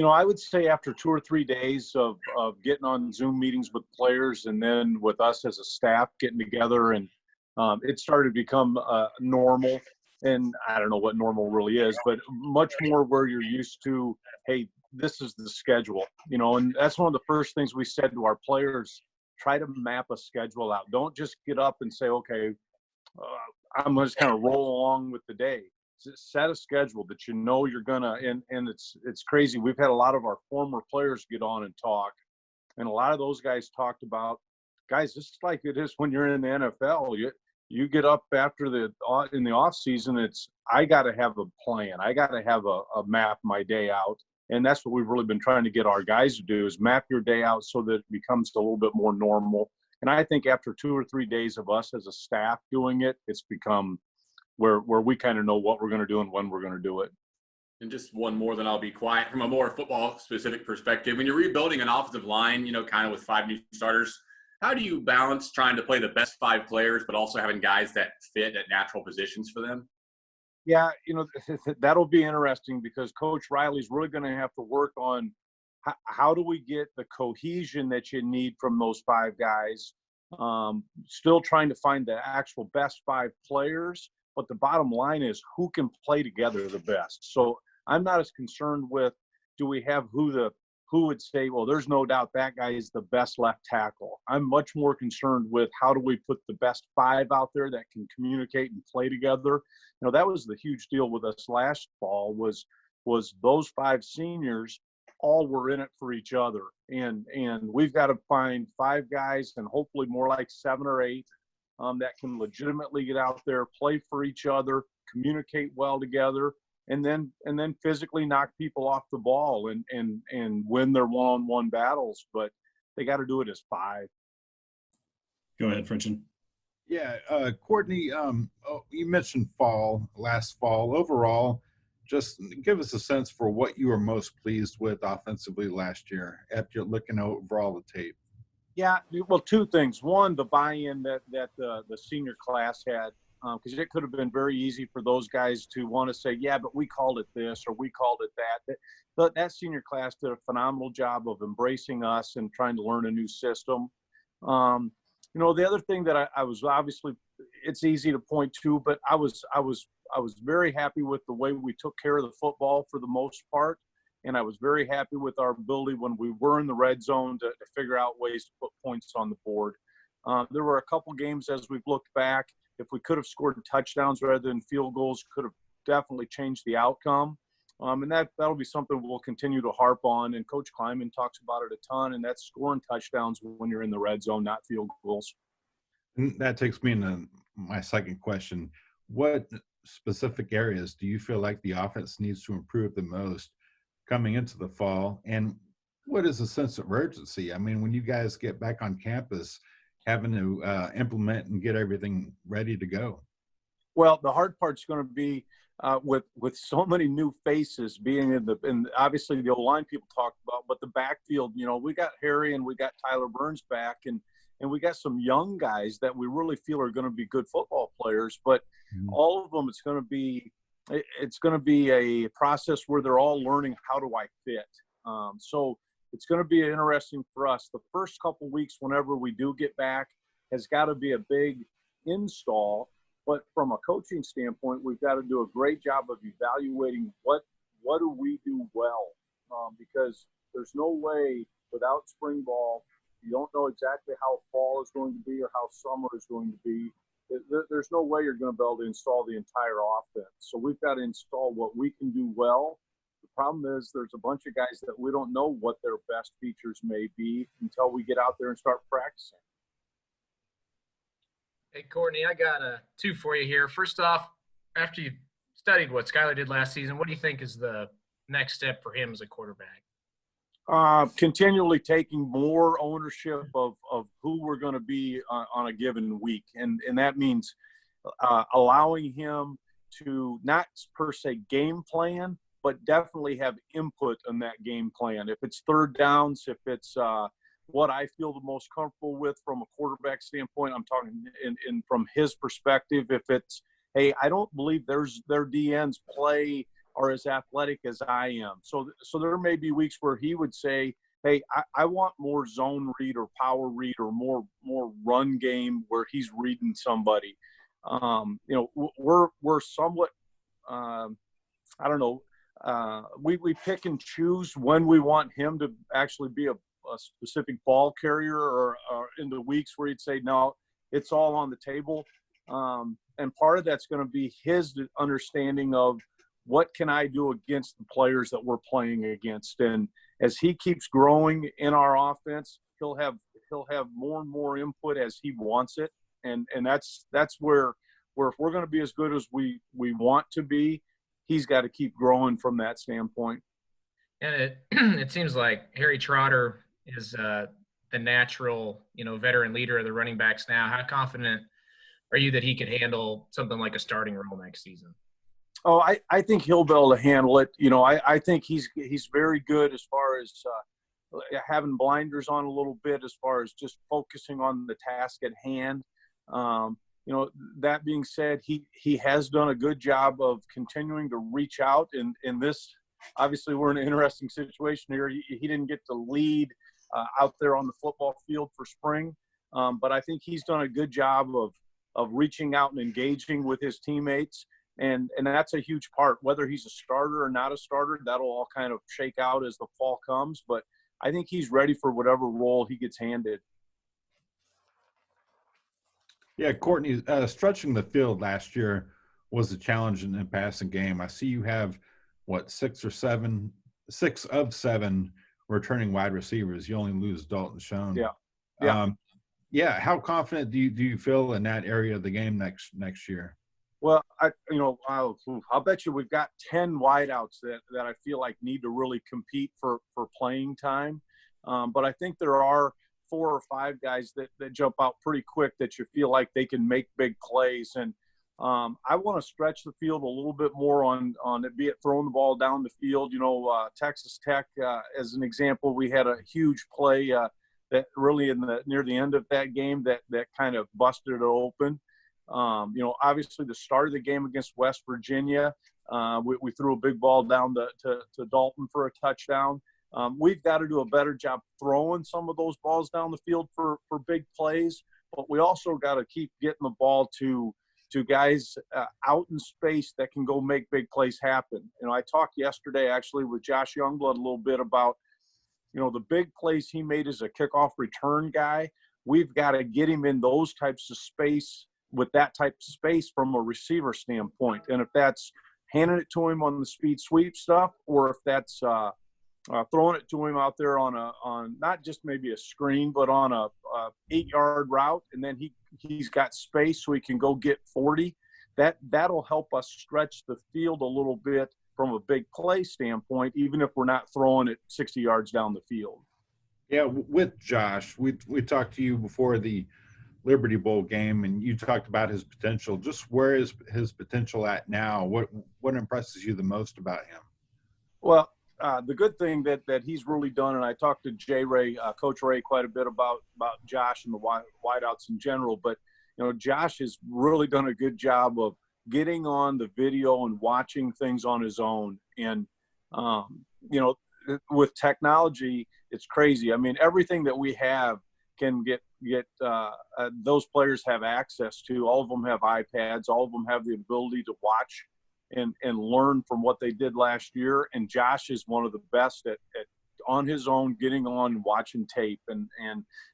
I would say after 2 or 3 days of getting on Zoom meetings with players and then with us as a staff getting together, and it started to become normal. And I don't know what normal really is, but much more where you're used to, hey, this is the schedule, and that's one of the first things we said to our players: try to map a schedule out. Don't just get up and say, okay, I'm going to just kind of roll along with the day. Set a schedule that you're gonna, and it's crazy. We've had a lot of our former players get on and talk, and a lot of those guys talked about, guys, just like it is when you're in the NFL. You get up after in the off season. I got to have a plan. I got to have a map my day out, and that's what we've really been trying to get our guys to do, is map your day out so that it becomes a little bit more normal. And I think after 2 or 3 days of us as a staff doing it, it's become where we kind of know what we're going to do and when we're going to do it. And just one more, then I'll be quiet. From a more football-specific perspective, when you're rebuilding an offensive line, kind of with 5 new starters, how do you balance trying to play the best 5 players but also having guys that fit at natural positions for them? Yeah, that'll be interesting, because Coach Riley's really going to have to work on how do we get the cohesion that you need from those 5 guys, still trying to find the actual best 5 players. But the bottom line is, who can play together the best? So I'm not as concerned with, do we have who would say, well, there's no doubt that guy is the best left tackle. I'm much more concerned with, how do we put the best 5 out there that can communicate and play together? That was the huge deal with us last fall, was those 5 seniors all were in it for each other. And we've got to find 5 guys, and hopefully more like 7 or 8, that can legitimately get out there, play for each other, communicate well together, and then physically knock people off the ball and win their one-on-one battles. But they got to do it as 5. Go ahead, Frenchen. Yeah, Courtney, you mentioned last fall. Overall, just give us a sense for what you were most pleased with offensively last year after looking over all the tape. Yeah, well, 2 things. One, the buy-in that the senior class had, because it could have been very easy for those guys to want to say, yeah, but we called it this or we called it that. But that senior class did a phenomenal job of embracing us and trying to learn a new system. The other thing that I was, obviously, it's easy to point to, but I was very happy with the way we took care of the football for the most part. And I was very happy with our ability when we were in the red zone to figure out ways to put points on the board. There were a couple games as we've looked back, if we could have scored touchdowns rather than field goals, could have definitely changed the outcome. And that'll be something we'll continue to harp on. And Coach Kleiman talks about it a ton, and that's scoring touchdowns when you're in the red zone, not field goals. And that takes me into my second question. What specific areas do you feel like the offense needs to improve the most coming into the fall? And what is the sense of urgency? I mean, when you guys get back on campus, having to implement and get everything ready to go? Well, the hard part's going to be with so many new faces being in obviously the O-line people talked about, but the backfield, we got Harry and we got Tyler Burns back, and we got some young guys that we really feel are going to be good football players, but all of them, it's going to be a process where they're all learning, how do I fit? So it's going to be interesting for us. The first couple weeks, whenever we do get back, has got to be a big install. But from a coaching standpoint, we've got to do a great job of evaluating what do we do well, because there's no way without spring ball, you don't know exactly how fall is going to be or how summer is going to be. There's no way you're going to be able to install the entire offense. So we've got to install what we can do well. The problem is there's a bunch of guys that we don't know what their best features may be until we get out there and start practicing. Hey, Courtney, I got 2 for you here. First off, after you studied what Skylar did last season, what do you think is the next step for him as a quarterback? Continually taking more ownership of who we're going to be on a given week. And that means allowing him to not per se game plan, but definitely have input on that game plan. If it's third downs, if it's what I feel the most comfortable with from a quarterback standpoint, I'm talking in from his perspective. If it's, hey, I don't believe their DNs play are as athletic as I am. So there may be weeks where he would say, hey, I want more zone read or power read or more run game where he's reading somebody. We're somewhat, I don't know, we pick and choose when we want him to actually be a specific ball carrier or in the weeks where he'd say, no, it's all on the table. And part of that's going to be his understanding of what can I do against the players that we're playing against. And as he keeps growing in our offense, he'll have more and more input as he wants it. And that's where if we're going to be as good as we want to be, he's got to keep growing from that standpoint. And it seems like Harry Trotter is the natural, veteran leader of the running backs now. How confident are you that he could handle something like a starting role next season? Oh, I think he'll be able to handle it. I think he's very good as far as having blinders on a little bit, as far as just focusing on the task at hand. That being said, he has done a good job of continuing to reach out. In this, obviously, we're in an interesting situation here. He didn't get to lead out there on the football field for spring, but I think he's done a good job of reaching out and engaging with his teammates. And that's a huge part. Whether he's a starter or not a starter, that'll all kind of shake out as the fall comes. But I think he's ready for whatever role he gets handed. Yeah, Courtney, stretching the field last year was a challenge in the passing game. I see you have, 6 of 7 returning wide receivers. You only lose Dalton Schoen. Yeah. How confident do you feel in that area of the game next year? Well, I'll bet you we've got 10 wideouts that I feel like need to really compete for playing time. But I think there are 4 or 5 guys that jump out pretty quick that you feel like they can make big plays. And I want to stretch the field a little bit more on it, be it throwing the ball down the field. Texas Tech, as an example, we had a huge play that really near the end of that game that kind of busted it open. Obviously the start of the game against West Virginia, we threw a big ball down to Dalton for a touchdown. We've got to do a better job throwing some of those balls down the field for big plays, but we also got to keep getting the ball to guys out in space that can go make big plays happen. I talked yesterday actually with Josh Youngblood a little bit about, the big plays he made as a kickoff return guy. We've got to get him in those types of space with that type of space from a receiver standpoint. And if that's handing it to him on the speed sweep stuff, or if that's throwing it to him out there on not just maybe a screen, but on a 8-yard route, and then he's got space so he can go get 40. That'll help us stretch the field a little bit from a big play standpoint, even if we're not throwing it 60 yards down the field. Yeah, with Josh, we talked to you before the Liberty Bowl game, and you talked about his potential. Just where is his potential at now? What impresses you the most about him? Well, the good thing that he's really done, and I talked to Coach Ray, quite a bit about Josh and the wideouts in general, but Josh has really done a good job of getting on the video and watching things on his own. And with technology, it's crazy. I mean, everything that we have can get those players have access to. All of them have iPads. All of them have the ability to watch and learn from what they did last year. And Josh is one of the best at on his own, getting on and watching tape. And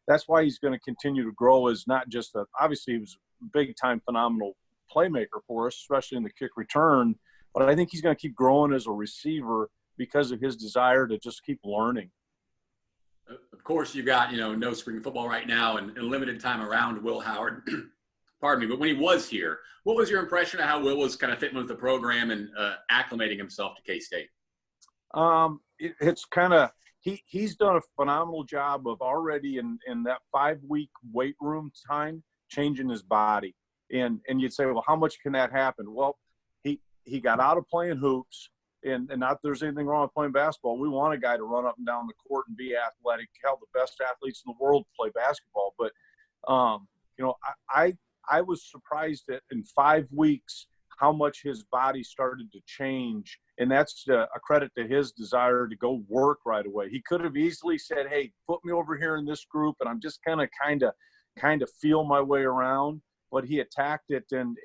that's why he's going to continue to grow as not just obviously he was a big time phenomenal playmaker for us, especially in the kick return. But I think he's going to keep growing as a receiver because of his desire to just keep learning. Of course, you got, no spring football right now and limited time around Will Howard. Pardon me. But when he was here, what was your impression of how Will was kind of fitting with the program and acclimating himself to K-State? It's kind of he's done a phenomenal job of already in that 5-week weight room time changing his body. And you'd say, well, how much can that happen? Well, he got out of playing hoops. And not that there's anything wrong with playing basketball. We want a guy to run up and down the court and be athletic, have the best athletes in the world play basketball. But, I was surprised that in 5 weeks how much his body started to change. And that's a credit to his desire to go work right away. He could have easily said, hey, put me over here in this group, and I'm just gonna kind of feel my way around. But he attacked it, and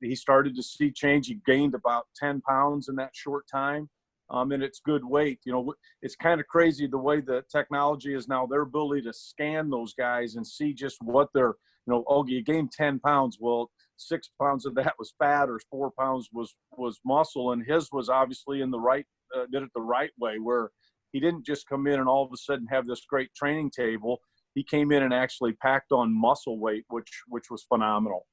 he started to see change. He gained about 10 pounds in that short time. And it's good weight. You know, it's kind of crazy the way the technology is now, their ability to scan those guys and see just what they're, you know, oh, you gained 10 pounds. Well, 6 pounds of that was fat, or 4 pounds was muscle. And his was obviously in the right, did it the right way, where he didn't just come in and all of a sudden have this great training table. He came in and actually packed on muscle weight, which was phenomenal.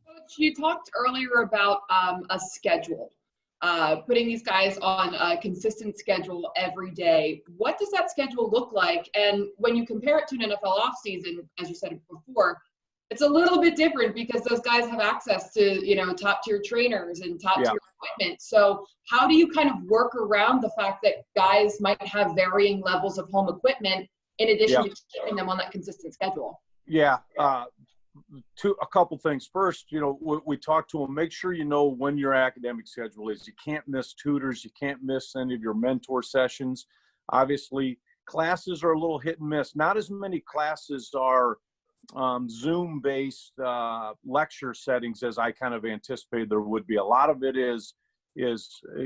Coach, you talked earlier about a schedule, putting these guys on a consistent schedule every day. What does that schedule look like? And when you compare it to an NFL offseason, as you said before, it's a little bit different because those guys have access to, you know, top tier trainers and top tier equipment. So how do you kind of work around the fact that guys might have varying levels of home equipment in addition to keeping them on that consistent schedule? Yeah. A couple things. First, you know, we talk to them, make sure you know when your academic schedule is. You can't miss tutors. You can't miss any of your mentor sessions. Obviously, classes are a little hit and miss. Not as many classes are Zoom-based lecture settings as I kind of anticipated there would be. A lot of it is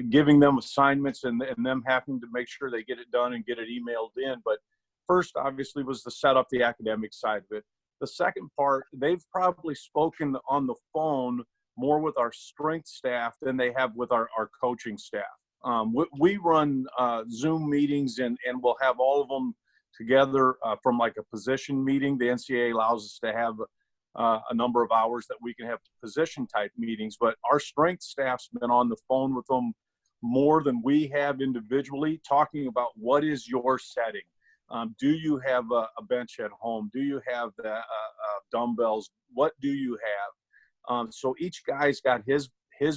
giving them assignments and them having to make sure they get it done and get it emailed in. But first, obviously, was to set up the academic side of it. The second part, they've probably spoken on the phone more with our strength staff than they have with our coaching staff. We run Zoom meetings, and we'll have all of them together from like a position meeting. The NCAA allows us to have a number of hours that we can have position type meetings, but our strength staff's been on the phone with them more than we have individually, talking about what is your setting. Do you have a bench at home? Do you have the dumbbells? What do you have? So each guy's got his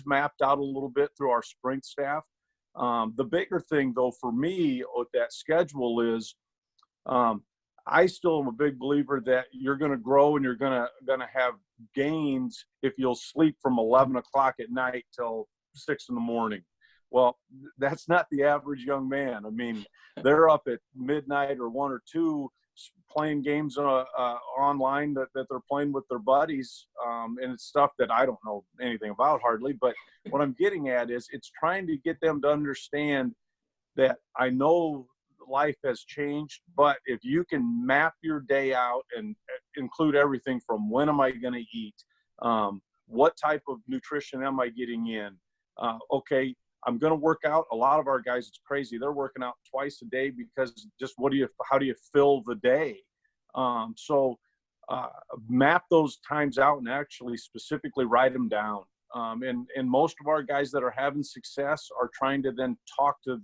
mapped out a little bit through our strength staff. The bigger thing, though, for me with that schedule is I still am a big believer that you're going to grow and you're going to have gains if you'll sleep from 11 o'clock at night till 6 in the morning. Well, that's not the average young man. I mean, they're up at midnight or 1 or 2 playing games online that they're playing with their buddies. And it's stuff that I don't know anything about hardly. But what I'm getting at is it's trying to get them to understand that I know life has changed, but if you can map your day out and include everything from when am I going to eat, what type of nutrition am I getting in, okay, I'm going to work out. A lot of our guys, it's crazy. They're working out twice a day because just how do you fill the day? So map those times out and actually specifically write them down. And most of our guys that are having success are trying to then talk to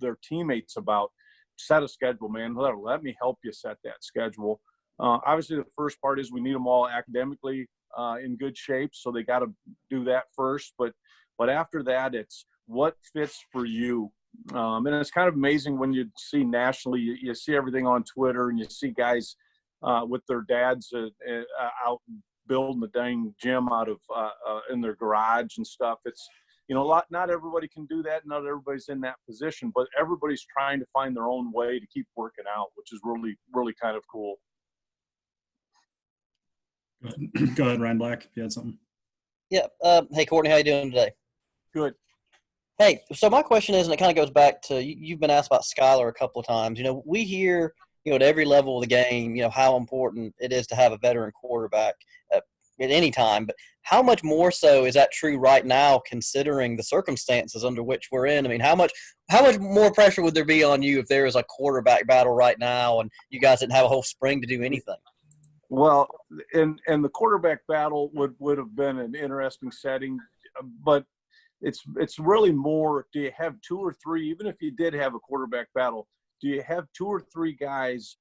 their teammates about, set a schedule, man. Let me help you set that schedule. Obviously, the first part is we need them all academically in good shape, so they got to do that first. But after that, it's what fits for you. And it's kind of amazing when you see nationally, you see everything on Twitter, and you see guys with their dads out building the dang gym out of in their garage and stuff. It's, you know, not everybody can do that. Not everybody's in that position, but everybody's trying to find their own way to keep working out, which is really, really kind of cool. Go ahead, Ryan Black, if you had something. Yeah. Hey, Courtney, how you doing today? Good. Hey, so my question is, and it kind of goes back to, you've been asked about Skylar a couple of times. You know, we hear, you know, at every level of the game, you know, how important it is to have a veteran quarterback at any time. But how much more so is that true right now, considering the circumstances under which we're in? I mean, how much more pressure would there be on you if there was a quarterback battle right now and you guys didn't have a whole spring to do anything? Well, and the quarterback battle would have been an interesting setting, but it's really more, do you have 2 or 3, even if you did have a quarterback battle, do you have 2 or 3 guys,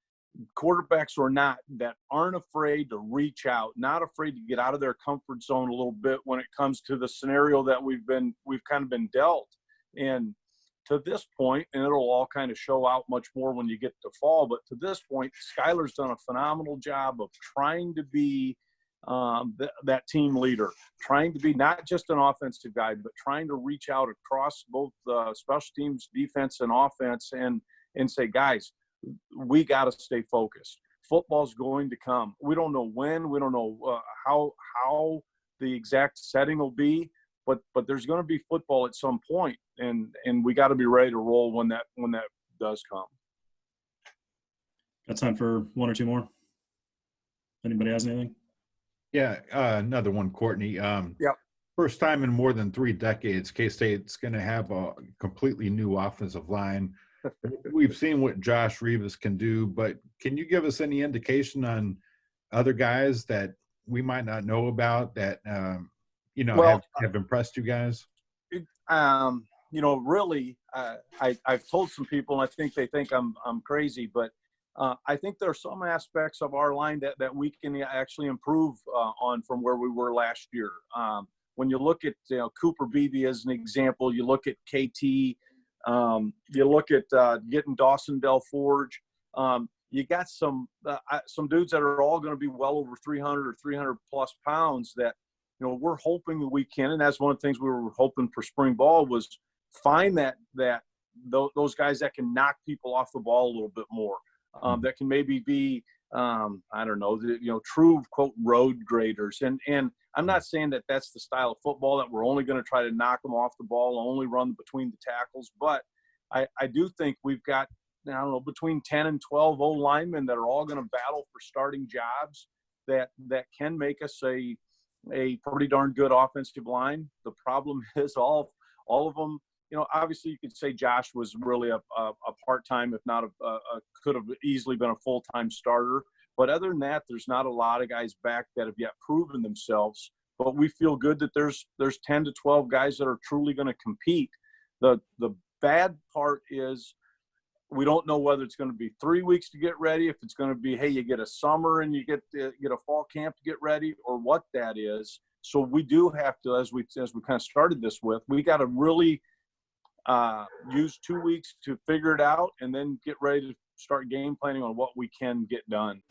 quarterbacks or not, that aren't afraid to reach out, not afraid to get out of their comfort zone a little bit when it comes to the scenario that we've kind of been dealt? And to this point, and it'll all kind of show out much more when you get to fall, but to this point, Skylar's done a phenomenal job of trying to be that team leader, trying to be not just an offensive guy, but trying to reach out across both special teams, defense, and offense, and say, guys, we got to stay focused. Football's going to come. We don't know when. We don't know how the exact setting will be, but there's going to be football at some point, and we got to be ready to roll when that does come. Got time for one or two more? Anybody has anything? Yeah, another one, Courtney. Yep. First time in more than 3 decades, K-State's going to have a completely new offensive line. We've seen what Josh Rivas can do, but can you give us any indication on other guys that we might not know about that, have impressed you guys? Really, I've told some people, and I think they think I'm crazy, but I think there are some aspects of our line that we can actually improve on from where we were last year. When you look at Cooper Beebe as an example, you look at KT, you look at getting Dawson Delforge. You got some dudes that are all going to be well over 300 or 300 plus pounds that we're hoping that we can. And that's one of the things we were hoping for spring ball was find those guys that can knock people off the ball a little bit more. That can maybe be, true quote road graders. And I'm not saying that that's the style of football that we're only going to try to knock them off the ball, only run between the tackles. But I do think we've got, between 10 and 12 O linemen that are all going to battle for starting jobs that can make us a pretty darn good offensive line. The problem is all of them. Obviously you could say Josh was really a part-time, if not could have easily been a full-time starter. But other than that, there's not a lot of guys back that have yet proven themselves. But we feel good that there's 10 to 12 guys that are truly going to compete. The bad part is we don't know whether it's going to be 3 weeks to get ready, if it's going to be, hey, you get a summer and you get a fall camp to get ready, or what that is. So we do have to, as we kind of started this with, we got to really use 2 weeks to figure it out and then get ready to start game planning on what we can get done.